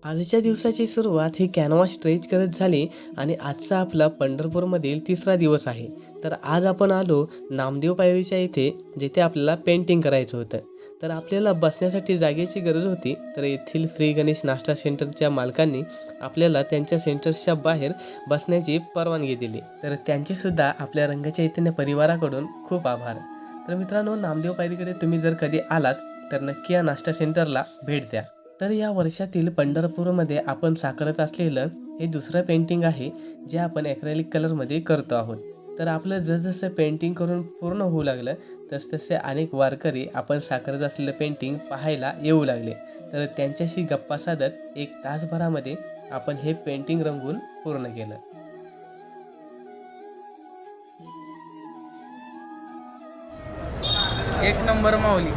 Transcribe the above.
आजच्या दिवसाची सुरुवात ही कॅनव्हास स्ट्रेच करत झाली आणि आजचा आपला पंढरपूरमधील तिसरा दिवस आहे. तर आज आपण आलो नामदेव पायरीच्या इथे, जिथे आपल्याला पेंटिंग करायचं होतं. तर आपल्याला बसण्यासाठी जागेची गरज होती. तर येथील श्री गणेश नाश्ता सेंटरच्या मालकांनी आपल्याला त्यांच्या सेंटर्सच्या बाहेर बसण्याची परवानगी दिली. तर त्यांचेसुद्धा आपल्या रंग चैतन्य परिवाराकडून खूप आभार. तर मित्रांनो, नामदेव पायरीकडे तुम्ही जर कधी आलात तर नक्की या नाश्ता सेंटरला भेट द्या. तर या वर्षातील पंढरपूरमध्ये आपण साकारत असलेलं हे दुसरं पेंटिंग आहे, जे आपण ॲक्रेलिक कलरमध्ये करतो आहोत. तर आपलं जसजसं पेंटिंग करून पूर्ण होऊ लागलं, तसतसे अनेक वारकरी आपण साकारत असलेलं पेंटिंग पाहायला येऊ लागले. तर त्यांच्याशी गप्पा साधत 1 तासभरामध्ये आपण हे पेंटिंग रंगवून पूर्ण केलं. एक नंबर माऊली.